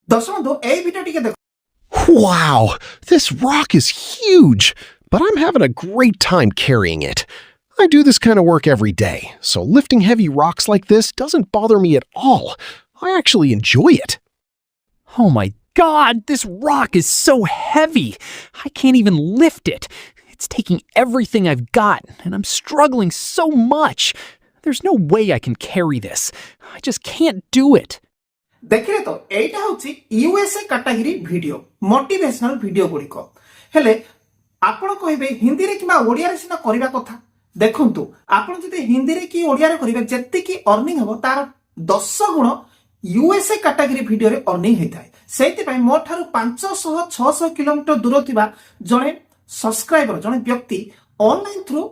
दर्शक बंधु ए भिडियो टिके देखो। Wow, this rock is huge, but I'm having a great time carrying it. I do this kind of work every day, so lifting heavy rocks like this doesn't bother me at all. I actually enjoy it. Oh my god, this rock is so heavy. I can't even lift it. It's taking everything I've got, and I'm struggling so much. There's no way I can carry this. I just can't do it. देखिले तो एटा होची USA category video motivational video गुड़िक हेले आपण कहबे हिंदी रे किबा ओडिया रे सिना करिबा कथा देखंतु आपण जदि हिंदी रे की ओडिया रे करिबे जत्ते की अर्निंग हबो तार 10 गुण यूएसए कैटेगरी वीडियो रे अर्निंग हेताय सेति पय मो थारु 500 600 किलोमीटर दूर थिबा जणे सब्सक्राइबर जणे व्यक्ति ऑनलाइन थ्रू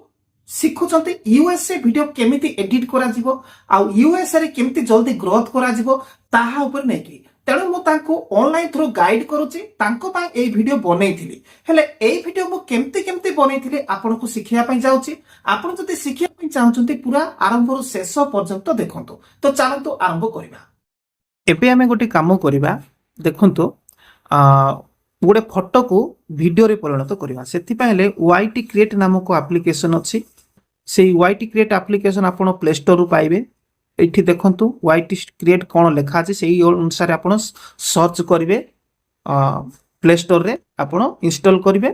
शिखुचंती यूएसए वीडियो केमिति एडिट करा जिवो आ यूएसए रे केमिति जल्दी ग्रोथ करा जिवो ताहा ऊपर नै कि तेणु मु तांको ऑनलाइन थ्रू गाइड करूची तांको पय ए वीडियो बनेइथिली हेले ए वीडियो मु केमिति बनेइथिली आपन को सिखिया पय जाउची आपन जति सिखिया पय चाहउचंती पूरा आरंभ रु शेष पर्यंत देखंतु तो चलंतु आरंभ करिबा एबे हमें गोटे काम करिबा देखंतु गोटे फोटो को वीडियो रे परिणत करिबा सेति पयले वाईटी क्रिएट नामक एप्लिकेशन अछि से वाईटी क्रिएट एप्लिकेशन आपण प्ले स्टोर रु पाइबे एठी देखंतु वाईटी क्रिएट कोन लेखा अछि सेही अनुसार आपण सर्च करिवे प्ले स्टोर रे आपण इंस्टॉल करिवे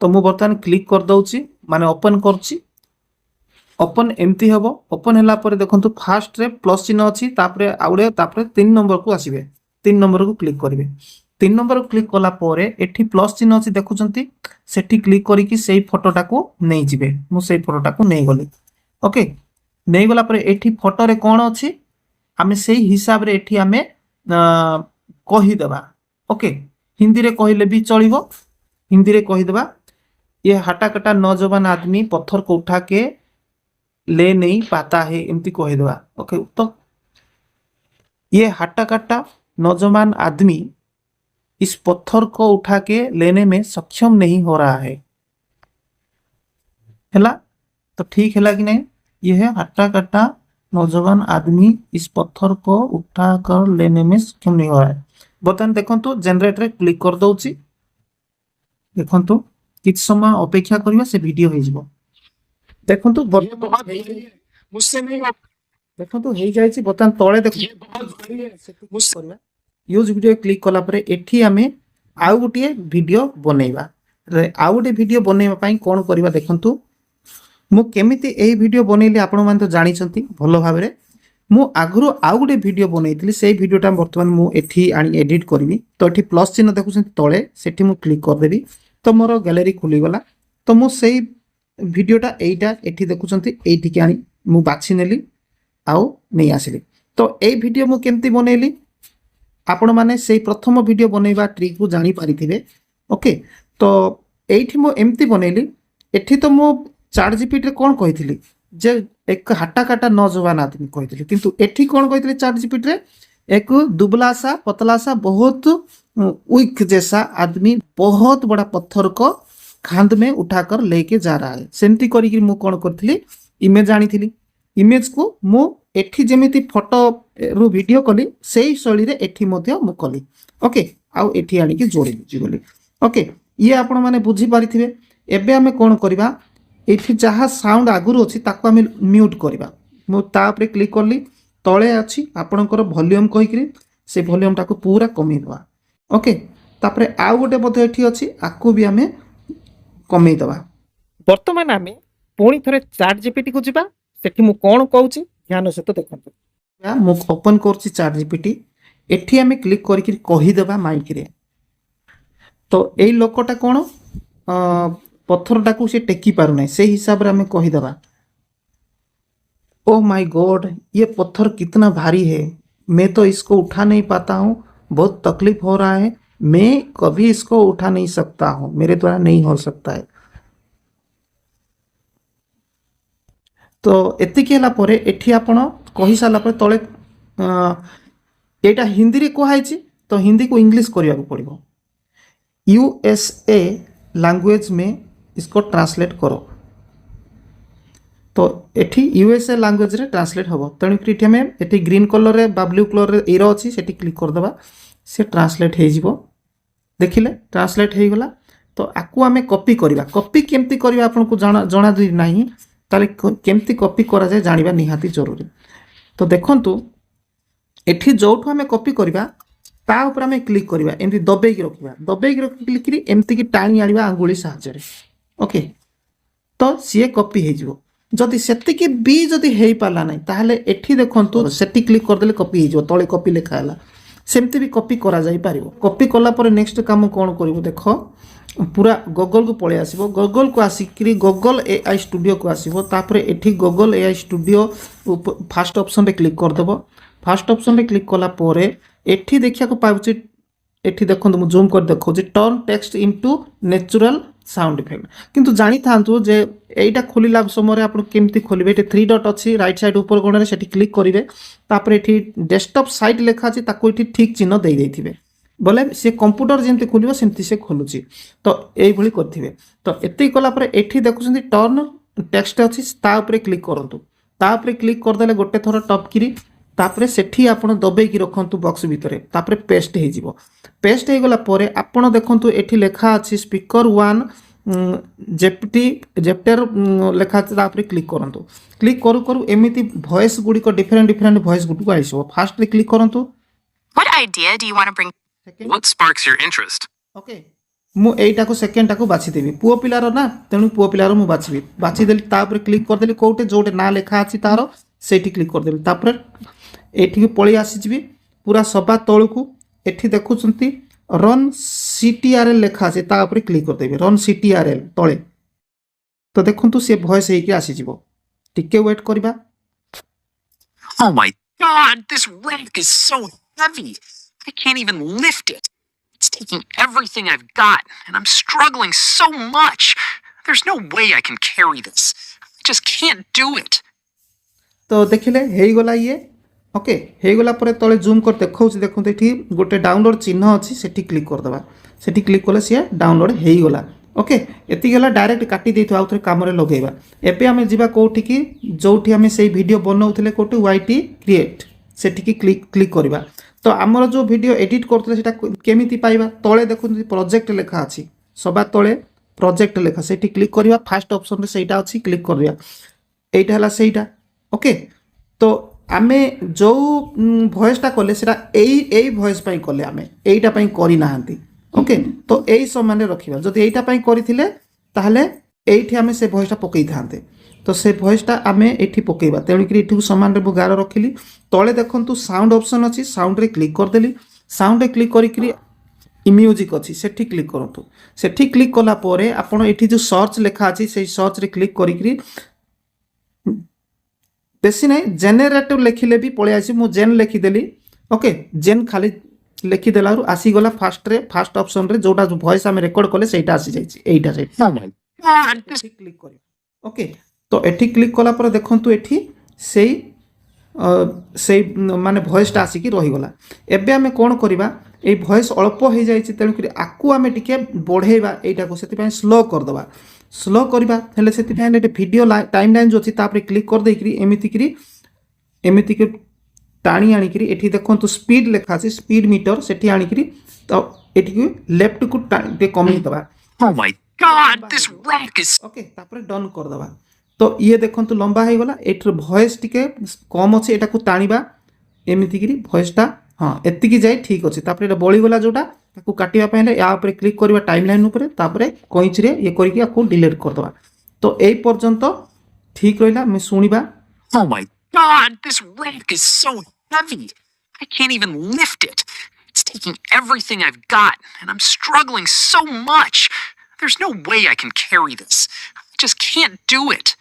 तो मु बर्तमान क्लिक कर दउची माने ओपन करची ओपन एमती हबो ओपन हला पर देखंतु फास्ट रे प्लस चिन्ह अछि तापरे आउडे तापरे 3 नंबर को आसीबे 3 नंबर को क्लिक करिवे 3 नंबर को क्लिक कला परे एठी प्लस चिन्ह अछि देखुचंती सेठी क्लिक करी कि सेही फोटोटा को नै जिवे मु सेही फोटोटा को नै गली ओके नै गला परे एठी फोटो रे कोन अछि आमे सेही हिसाब रे एठी आमे कहि देबा ओके हिंदी रे कहिले भी चलिबो हिंदी रे कहि देबा ये हटा कटा नौजवान आदमी पत्थर को उठा के ले नहीं पाता है एमती कहि देबा ओके तो ये हटा कटा नौजवान आदमी इस पत्थर को उठा के लेने में सक्षम नहीं हो रहा है हैला तो ठीक हैला कि नहीं यह हट्टा कट्टा नौजवान आदमी इस पत्थर को उठा कर लेने में सक्षम नहीं हो रहा है बर्तमान देखंतु जनरेट रे क्लिक कर दउची देखंतु किछ समय अपेक्षा करिवा से वीडियो हे जिवो देखंतु मुझसे नहीं देखंतु हे जायछि बर्तमान तळे देखंतु यूज वीडियो क्लिक कला परे एठी हमें आउ गोटे वीडियो बनेइबा आउ गोटे वीडियो बनेइबा पई कोन करबा देखंतु मु केमिति एही वीडियो बनेइली आपण मान तो जानि छंती भलो भाबरे मु आगरो आउ गोटे वीडियो बनेइतली सेही वीडियोटा वर्तमान मु एठी आनी एडिट करबी तो एठी प्लस चिन्ह देखुछंती तळे सेठी मु क्लिक कर देबी तो मोर गैलरी खुली गला तो मु सेही वीडियोटा एइटा एठी देखुछंती एठी के आनी मु बाछि नेली आउ नै आसिली तो एही वीडियो मु केमिति बनेइली आपण माने से प्रथम वीडियो बनेबा ट्रिक को जानी पारिथिबे ओके तो एठी मो एम्ति बनेली एठी तो मो चैट जीपीटी रे कोन कहिथिली जे एक हट्टा काटा नौजवान आदमी कहिथिली किंतु एठी कोन कहिथिली चैट जीपीटी रे एक दुबला सा पतला सा बहुत वीक जैसा आदमी बहुत बड़ा पत्थर को खांद में उठाकर लेके जा रहा है सेमती करी कि मु कोन करथिली इमेज आनीथिली इमेज को मु एठी जेमिति फोटो रु वीडियो कली सेही शैली रे एठी मध्ये मु कली ओके आउ एठी आनी कि जोड़ी जिगली ओके ये आपण माने बुझी पारिथिबे एबे हमें कोन करबा एठी जहा साउंड आगुरु अछि ताको हमें म्यूट करबा मु ता ऊपर क्लिक करली तळे अछि आपणकर वॉल्यूम कहि कि से वॉल्यूम टाको पूरा कमी दवा ओके तापरे आउ गोटे मध्ये एठी अछि आकु भी हमें कमी दवा वर्तमान हमें पुणी थरे चैट जीपीटी को जिबा सेठी मु कोन कहूची ध्यान सहित देखंतु मु ओपन करची चैट जीपीटी एठी हमें क्लिक करिक कहि देबा माइक रे तो एई लोकटा कोन पत्थरटा को से टेकी पारु नै से हिसाब रे हमें कहि देबा ओ माय गॉड ये पत्थर कितना भारी है मैं तो इसको उठा नहीं पाता हूं बहुत तकलीफ हो रहा है मैं कभी इसको उठा नहीं सकता हूं मेरे द्वारा नहीं हो सकता है तो एतिकी हला परे एठी आपण कहि साला परे तळे एटा हिंदी रे कोहाइछि तो हिंदी को इंग्लिश करिया को पड़िबो यूएसए लैंग्वेज में इसको ट्रांसलेट करो तो एठी यूएसए लैंग्वेज रे ट्रांसलेट हबो तेणु कि एठी हमें एठी ग्रीन कलर रे बा ब्लू कलर रे एरो अछि सेठी क्लिक कर देबा से ट्रांसलेट हो देखिले ट्रांसलेट हो गला। तो आकु आमे कॉपी करबा कॉपी केमती करबा आपनको जणा दुई नाही ताले केमती कॉपी करा जाय जानिबा निहाती जरूरी। तो देखंतु एठी जोठु आमे कॉपी करबा ता ऊपर आमे क्लिक करबा एमती दबे की रखिबा क्लिक करी एमती की टाणी आनिबा अंगुली साहाय्य रे ओके। तो सी कॉपी हो जिवो जदि सेतिकी बी जदि हेई पाला नाही ताहले एठी देखंतु सेटी क्लिक कर देले कॉपी हो जिवो तळे कॉपी लिखा हला सेमती भी कॉपी करा जाई पारिबो। कॉपी कला पर नेक्स्ट काम कोन करिवो देखो पूरा गूगल को पळे आसीबो गूगल को आसिकरी गूगल एआई स्टूडियो को आसीबो तापरे एठी Google AI studio first option रे क्लिक कर देबो। फर्स्ट ऑप्शन रे क्लिक कला परे एठी देखिया को पाउची एठी देखंतु मु जूम कर देखौ जे turn text into natural sound effect किंतु जानी थांतु जे एटा खोलिला समय आपण केमती खोलिबे एठी 3 डॉट अछि राइट साइड ऊपर कोण रे सेठी क्लिक करिवे तापर एठी डेस्कटॉप साइट लेखा अछि ताको एठी ठीक चिन्ह देई देथिबे बोले से कंप्यूटर जेमती खोलिबो सेमती से खोलुची। तो एई भली करथिबे। तो एते कला पर एठी देखुछंती टर्न टेक्स्ट अछि ता ऊपर क्लिक करंतु ता ऊपर क्लिक कर देले गोटे थोर टप किरी तापर सेठी आपण दबे की रखंतु बॉक्स भितरे तापर पेस्ट हे जिवो। पेस्ट हे गला परे आपण देखंतु एठी लेखा अछि स्पीकर 1 जेप्टर लेखा अछि तापर क्लिक करंतु क्लिक करू करू एमिति वॉइस गुडी को डिफरेंट वॉइस गुडी को आइसो फास्ट रे क्लिक करंतु What idea do you want to bring? What sparks your interest? Okay मु एटा को सेकंड टा को बाछि देबी पुओ पिलार ना तेनु पुओ पिलार मु बाछि देली तापर क्लिक कर देली कोटे जोटे ना लेखा अछि तारो सेठी क्लिक कर देली तापर एठी को पळी आसी जिबी पूरा सभा तळकू एठी देखुचंती रन सीटीआरएल लेखा अछि ता ऊपर क्लिक कर देबी रन सीटीआरएल तळे। तो देखंतु से वॉइस हेकी आसी जिवो टिके वेट करबा। Oh my god, this rock is so heavy. I can't even lift it. It's taking everything I've got, and I'm struggling so much. There's no way I can carry this. I just can't do it. तो देखिले हेई गला ये okay हेई गला परे तळे zoom कर देखौ छी देखंतु एठी गोटे डाउनलोड चिन्ह अछि सेठी क्लिक कर दबा सेठी क्लिक करले से डाउनलोड हेई गला ओके। एति गला डायरेक्ट काटी देथु आउथरे काम रे लगेबा। एबे हमें जिबा कोठी की जोठी हमें सेही वीडियो बनाउथले कोठी वाईटी क्रिएट सेठी की क्लिक करबा। तो आमर जो वीडियो एडिट करथले सेटा केमिति पाइबा तळे देखंतु प्रोजेक्ट लेखा अछि सबा तळे प्रोजेक्ट लेखा सेठी क्लिक करबा फर्स्ट ऑप्शन रे सेटा अछि क्लिक करबा एटा हला सेटा ओके। तो आमे जो वॉइस टा कले सेटा एई वॉइस पई कले आमे एइटा पई करि नाहंती ओके। तो एई समान रखिबा जदि एइटा पई करिथिले ताहले एइठी आमे से वॉइस टा पकई थांते। तो से वॉइस टा आमे एठी पकेइबा तेणु कि एठी समान रे गार रखिली तळे देखंतु साउंड ऑप्शन अछि साउंड रे क्लिक कर देली साउंड रे क्लिक करी करी म्यूजिक अछि सेठी क्लिक करंतु सेठी क्लिक कला परे आपण एठी जो सर्च लेखा अछि सेही सर्च रे क्लिक करी करी बेसी नै जेनरेटिव लेखिले भी पळे आसी मु जेन लेखि देली ओके जेन खाली लेखि देलारु आसी गला फर्स्ट ऑप्शन रे जोटा जो वॉइस हम रिकॉर्ड कले सेटा आसी जाइछि एइटा से क्लिक करी ओके। तो एठी क्लिक कला पर देखंतु एठी सेई माने वॉइस टा आसी की रही गला। एबे हमें कोन करिबा ए वॉइस अल्प हो जाइछि तेणु करी आकु हमें टिके बढ़ेबा एटा को सेति पय स्लो कर दबा स्लो करबा हेले सेति पय एटे वीडियो टाइमलाइन जो अछि तापर क्लिक कर देकरी एमिति की टाणी आनी करी एठी देखंतु स्पीड लेखा अछि स्पीड मीटर सेठी आनी करी तो एठी की लेफ्ट को टे कमी दबा। Oh my god, this rock is okay तापर डन कर दबा। तो ये देखंतु लंबा हे गला एटर वॉइस टिके कम अछि एटा को टाणीबा एमिति करी वॉइस टा हां एति की जाय ठीक अछि तापर एटा बळी गला जोटा ताको काटिबा पहिले या ऊपर क्लिक करबा टाइमलाइन ऊपर तापर कोइच रे ये करिके आको डिलीट कर दबा। तो एई पर्यंत ठीक रहिला मैं सुनिबा। Oh my god, this rock is so heavy. I can't even lift it. It's taking everything I've got, and I'm struggling so much. There's no way I can carry this. I just can't do it.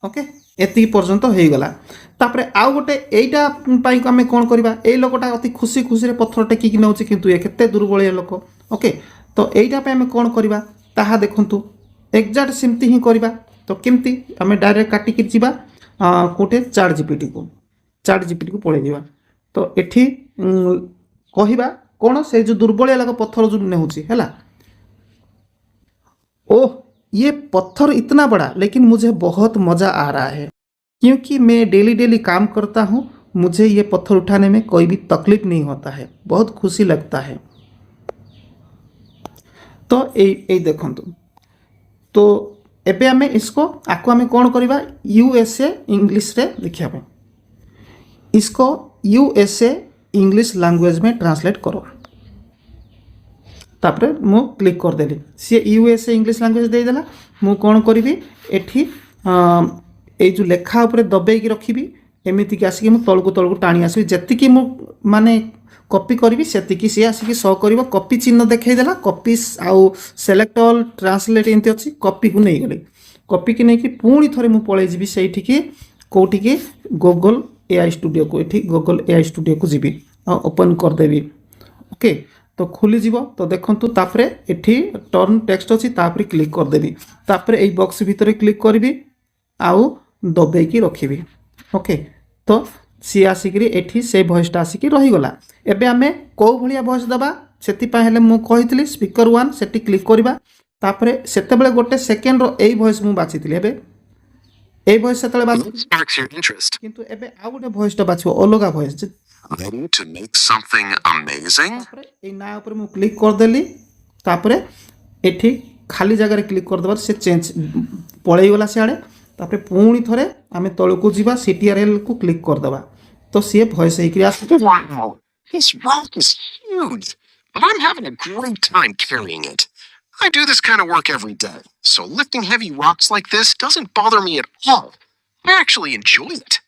Okay एति पर्यंत हो गला। तापरे आउ गोटे एइटा पाई को हमें कोन करबा ए लोकटा अति खुशी खुशी रे पत्थर टेकी कि नउछि किंतु ए केते दुर्बलिया लोक ओके। तो एइटा पे हमें कोन करबा ताहा देखंतु एग्जैक्ट सिमती ही करबा। तो केमती हमें डायरेक्ट काटी कि जिबा कोटे चार्ट जीपीटी को पळे जिबा। तो एठी कहिबा कोन से जो दुर्बलिया लोक पत्थर जो नेउछि हैला ओह ये पत्थर इतना बड़ा लेकिन मुझे बहुत मज़ा आ रहा है क्योंकि मैं डेली काम करता हूँ मुझे ये पत्थर उठाने में कोई भी तकलीफ नहीं होता है, बहुत खुशी लगता है। तो ये देखंतु, तो एबे आमे इसको आको आमे कौन करिबा यूएसए इंग्लिश रे लिखिया पे, इसको यूएसए इंग्लिश लैंग्वेज में ट्रांसलेट करो। तापरे मु क्लिक कर देली, सी यूएसए इंग्लिश लैंग्वेज दे देला। मु कौन करी एठी ए जो लेखा ऊपर दबेकी रखी, एमती कि आसिक तलकू तलकू टाणी आसबि, जेतिकी मु माने कॉपी करी सेतिकी सी आसिक शो कर, कॉपी चिन्ह देखईदेला, कॉपी आउ सेलेक्ट ऑल ट्रांसलेट एमती अच्छी, कॉपी को नहीं गली, कॉपी की नहीं पुणी थे मुझे पलि जी से कौटी की गूगल एआई स्टूडियो को, ये गूगल एआई स्टूडियो को जी ओपन करदेवी। ओके, तो खोली जीव। तो देखंतु तापरे एठी टर्न टेक्स्ट अच्छी, तापरे क्लिक करदेवी, तापरे एई बॉक्स भितर क्लिक करी आउ दबेकी रखी। ओके, तो सी आसिक एठी से वॉइसटा आसिक रहीगला। एबे आमे कौ भलिया वॉइस देबा सेतिपा हेले मु कहितली स्पीकर 1 सेटी क्लिक करबा, तापरे सेतेबेले गोटे सेकेंड रो एई वॉइस मु बाछितली, एबे एई voice सेतेबेले बाछ What sparks your interest? किंतु एबे आ गोटे वॉइसटा बाछियो अलगा voice. Ready to make something amazing? तापरे एई ना ऊपर मु क्लिक कर देली, तापरे एठी खाली जगह रे क्लिक कर देबार से चेंज पळेई गला सियाडे। तापरे पुणी थरे आमे तळकू जीवा, सीटीआरएल को क्लिक कर देबा, तो सी वॉइस हेकरी आस। Wow, this rock is huge, but I'm having a great time carrying it. I do this kind of work every day, so lifting heavy rocks like this doesn't bother me at all. I actually enjoy it.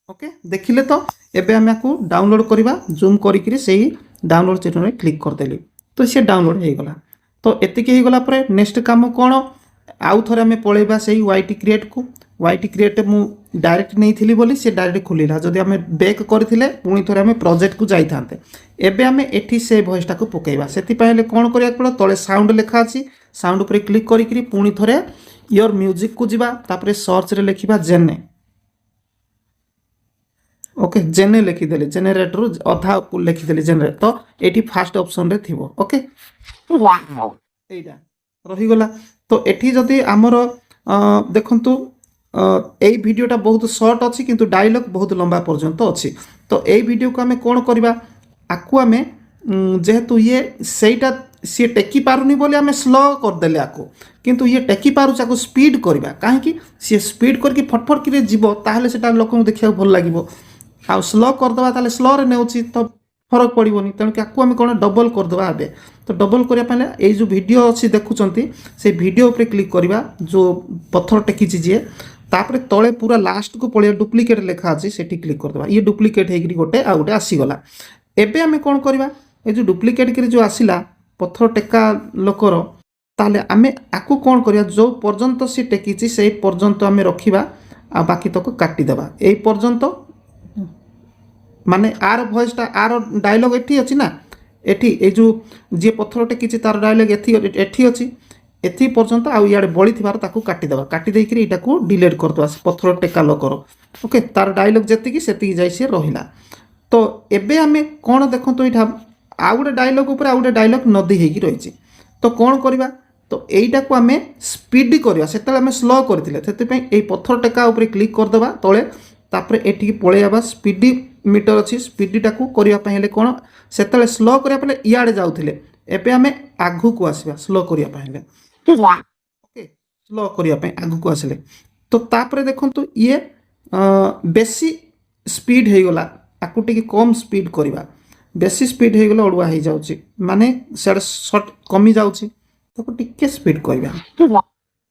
Okay, देखिले तो एबे आमे को download करबा, zoom करिकरी सेही download चिन्ह रे click कर देली, तो से डाउनलोड हे गला। तो एतिके हे गला परे नेक्स्ट काम कोन, आउ थरे आमे पळेबा सेही वाईटी क्रिएट को। वाईटी क्रिएट मु डायरेक्ट नहीं थिली बोली से डायरेक्ट खुलिला, जदि आमे बैक करथिले पुणी थरे आमे प्रोजेक्ट को जाई थांते। एबे आमे एठी से वॉइसटा को पकेइबा, सेति पहिले कोन करिया पड़ो, तळे साउंड लेखा अछि, साउंड ऊपर क्लिक करिकरी पुणी थरे योर म्यूजिक को जिबा, तापरे सर्च रे लिखिबा जेने। ओके, जेने लिखिदेली, जेनेरेटर अधा को लिखिदेली जेने, तो एटी फास्ट ऑप्शन रे थिबो। Okay, Wow. एइटा रहीगला। तो एठी जदि आमर देखंतु एई वीडियोटा बहुत शॉर्ट अच्छी, किंतु डायलॉग बहुत लंबा पर्यंत अच्छी। तो एई वीडियो को आमे कोन करबा, आकु आमे जेहेतु ये सेटा सी टेकी पारुनी बोली आमे स्लो कर देले आकु, किंतु ये टेकी पारुछ आकु स्पीड करबा, काहे कि सी स्पीड करके फटफट करे जीवो, ताहले सेटा लोकन देखिया भल लागिवो। आ स्लो कर दबा ताले स्लो रे नेउची, तो फरक पड़ोनी, तेणु आकु आमे कोन डबल कर दबा। एबे तो डबल करिया पहिले एई जो वीडियो अच्छी देखुचंती से वीडियो ऊपर क्लिक करबा, जो पत्थर टेकी जे, तापरे तळे पूरा लास्ट को पळिया डुप्लिकेट लेखा अछि सेठी क्लिक कर दबा। ये डुप्लिकेट हेकरी गोटे आ गोटे आसी गला। एबे आमे कोन करबा, ए जो डुप्लिकेट करी जो आसिला पत्थर टेका लोकर, ताले आमे आकु कोन करिया, जो पर्यंत से टेकीची सेई पर्यंत आमे रखिबा, आ बाकी तक काटी देबा। एई पर्यंत माने आर वॉइसटा आर डायलॉग एठी अछि ना, एठी ए जो जे पत्थर टेकीची तार डायलॉग एठी अछि, एथि पर्यंत आउ इयाडे बळी थिबार ताकू काटी देबा। काटी देइकरी एटा को डिलीट कर दबा, पत्थर टेका लोकर। ओके, तार डायलॉग जेतिकी सेतिकी जाई से रहिला। तो एबे आमे कोन देखंतो, एठा आउ गोटे डायलॉग ऊपर आउ गोटे डायलॉग नदी हेकी रहिछि। तो कोन करबा, तो एइटा को आमे स्पीड करबा, सेतले आमे स्लो करथिले, सेति पई एई पत्थर टेका ऊपर क्लिक कर दबा तळे, तापरे एठी पळे आबा स्पीड मीटर अछि, स्पीडटा को करिया पई हेले कोन, सेतले स्लो करिया पले इयाडे जाउथिले, एबे आमे आगु को आसीबा स्लो करिया पई हेले। ओके, स्लो करिया पई आगु को आसिले, तो तापरे देखंतु ये बेसी स्पीड हे गला, आकु टिके कम स्पीड करबा। बेसी स्पीड हे गला अडुआ हे जाउची, माने सेड शॉर्ट कमी जाउची, तो टिके स्पीड करबा।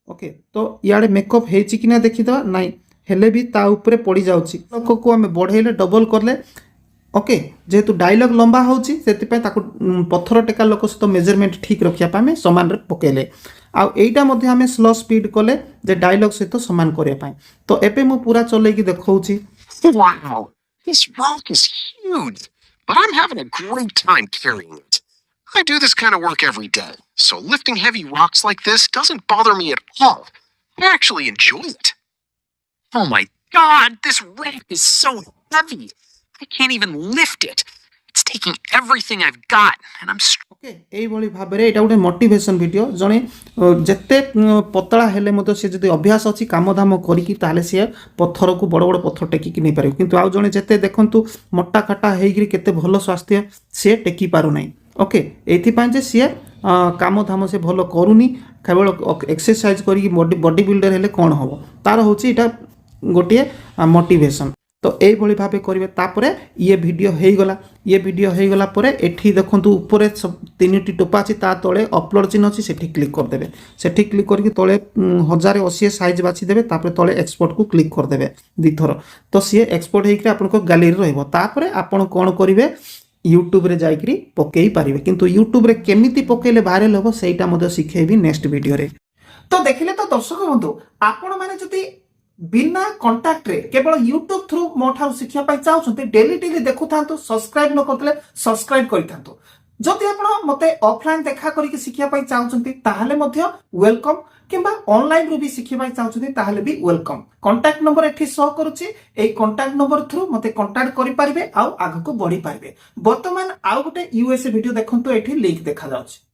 ओके, तो इयाडे मेकअप हेची कि ना देखि दवा, नाही हेले भी ता ऊपर पड़ी जाउची। लोक को हमें बढ़ेले डबल करले। ओके, जेहेतु डायलॉग लंबा होची, सेति पई ताकु पत्थर टेका लोक सहित मेजरमेंट ठीक रखिया पई हमें समान रे पकेले। आ एइटा मध्ये हमें स्लो स्पीड कले जे डायलॉग सहित समान करिया पई। तो एपे मु पूरा चले की देखौची। Wow, this rock is huge, but I'm having a great time carrying it. I do this kind of work every day, so lifting heavy rocks like this doesn't bother me at all. I actually enjoy it. Oh my god, this rock is so heavy. I can't even lift it. It's taking everything I've got, and I'm okay এইভাবে ভাবে এটা গোটে motivation video জনে যেতে পতলা হেলে মতো সে যদি অভ্যাস ଅଛି কামধাম করিকি তাহলে সে পথরକୁ বড় বড় পথর টেকিকি নেই পারিব কিন্তু আউ জনে যেতে দেখন্তু মোটা কাটা হেইগিরি কেতে ভালো স্বাস্থ্য সে টেকি পারু নাই ওকে এইথিপাই যে সে কামধাম সে ভালো করুনি কেবল এক্সরসাইজ করিকি বডি বিল্ডর হেলে কোণ হব তার হচ্ছে এটা গোটিয়ে মোটিভেশন তো এইভাবে ভাবে করবে তারপরে ইয়ে ভিডিও হয়ে গলা পরে এটি দেখন্তু উপরে তিনটি টোপা আছে তা তলে অপলোড চিহ্ন আছে সেটি ক্লিক করদেবে সেটি ক্লিক করিকি তলে 1080 সাইজ বাছি দেবে তারপরে তলে এক্সপোর্ট কু ক্লিক করদেবে দুইথর তো সি এক্সপোর্ট হইকি আপনার গ্যালেরি রহিব তারপরে আপন কোণ করিবে यूट्यूब रे जाइकरी पकई पारिबे किंतु यूट्यूब रे केमिति पकईले वायरल होबो सेटा मधे सिखेबी नेक्स्ट वीडियो रे तो देखिले तो दर्शक बंधु आपण माने जति बिना कांटेक्ट रे केवल यूट्यूब थ्रू मोठार शिक्षा पाई चाहउछन्ते डेली देखु थांतु सब्सक्राइब न करतले सब्सक्राइब करि थांतु जदि आपण मते ऑफलाइन देखा करिक शिक्षा पाई चाहउछन्ते ताहाले मध्य वेलकम किंबा ऑनलाइन रे भी शिक्षा पाई चाहउछन्ते ताहाले भी वेलकम कांटेक्ट नंबर एठी शो करूची ए कांटेक्ट नंबर थ्रू मते कांटेक्ट करि पारिबे आ आगको बढ़ी पारिबे वर्तमान आ गोटे यूएसए वीडियो देखंतु एठी लिंक देखा जाउची।